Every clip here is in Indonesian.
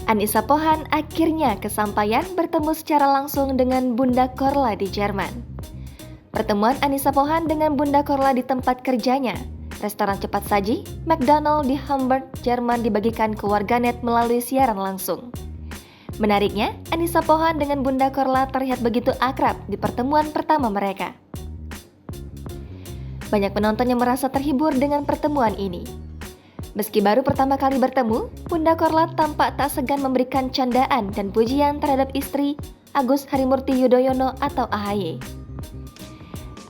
Anissa Pohan akhirnya kesampaian bertemu secara langsung dengan Bunda Korla di Jerman. Pertemuan Anissa Pohan dengan Bunda Korla di tempat kerjanya, restoran cepat saji McDonald di Hamburg, Jerman, dibagikan ke warganet melalui siaran langsung. Menariknya, Anissa Pohan dengan Bunda Korla terlihat begitu akrab di pertemuan pertama mereka. Banyak penonton yang merasa terhibur dengan pertemuan ini. Meski baru pertama kali bertemu, Bunda Korla tampak tak segan memberikan candaan dan pujian terhadap istri Agus Harimurti Yudhoyono atau AHY.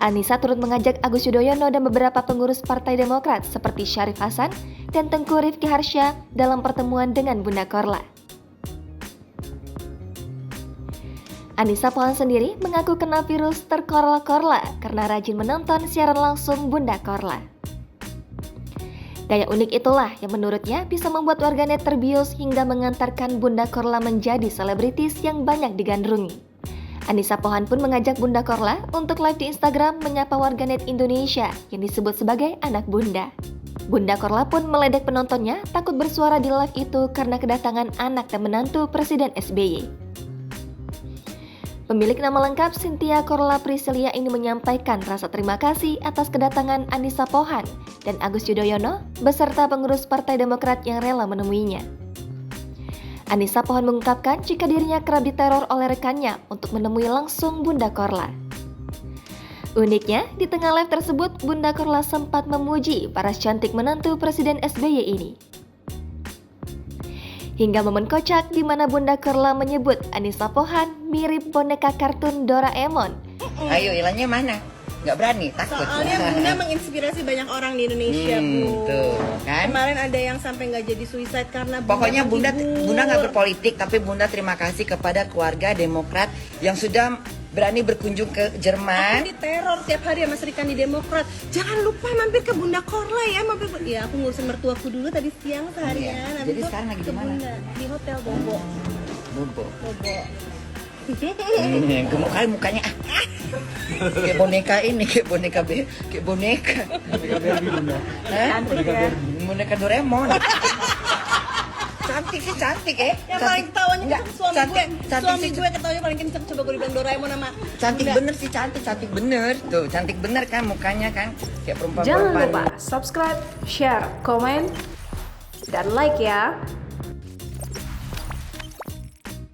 Anissa turut mengajak Agus Yudhoyono dan beberapa pengurus Partai Demokrat seperti Syarif Hasan dan Tengku Rifki Harsha dalam pertemuan dengan Bunda Korla. Anissa Pohan sendiri mengaku kena virus terkorla-korla karena rajin menonton siaran langsung Bunda Korla. Gaya unik itulah yang menurutnya bisa membuat warganet terbius hingga mengantarkan Bunda Korla menjadi selebritis yang banyak digandrungi. Anissa Pohan pun mengajak Bunda Korla untuk live di Instagram menyapa warganet Indonesia yang disebut sebagai anak bunda. Bunda Korla pun meledek penontonnya takut bersuara di live itu karena kedatangan anak dan menantu Presiden SBY. Pemilik nama lengkap Cynthia Korla Priscilia ini menyampaikan rasa terima kasih atas kedatangan Anissa Pohan dan Agus Yudhoyono beserta pengurus Partai Demokrat yang rela menemuinya. Anissa Pohan mengungkapkan jika dirinya kerap diteror oleh rekannya untuk menemui langsung Bunda Korla. Uniknya, di tengah live tersebut Bunda Korla sempat memuji para cantik menantu Presiden SBY ini. Hingga momen kocak di mana Bunda Korla menyebut Anissa Pohan mirip boneka kartun Doraemon. Ayo, ilangnya mana? Nggak berani, takut. Soalnya Bunda menginspirasi banyak orang di Indonesia, Bu. Tuh, kan? Kemarin ada yang sampai nggak jadi suicide karena Pokoknya Bunda terhibur. nggak berpolitik, tapi Bunda terima kasih kepada keluarga Demokrat yang sudah berani berkunjung ke Jerman. Aku diteror tiap hari sama Serikan di Demokrat. Jangan lupa mampir ke Bunda Korla ya, Ya, aku ngurusin mertuaku dulu tadi siang seharian. Iya. Habis Jadi itu sekarang lagi ke di mana? Bunda, di Hotel Bobo. Bobo. Bobo. Gemuk kali mukanya. Kayak boneka ini, kayak boneka. Boneka Barbie Bunda. Cantik ya. Boneka Doraemon. Cantik ya. Yang paling ketawanya Enggak, suami cantik, gue. cantik Suami sih. gue ketawanya paling kenceng. Coba gue bilang Doraemon sama Cantik Bunda. bener sih, cantik bener. Tuh, cantik bener kan mukanya kan. Kayak perempuan. Jangan lupa subscribe, share, komen, dan like ya.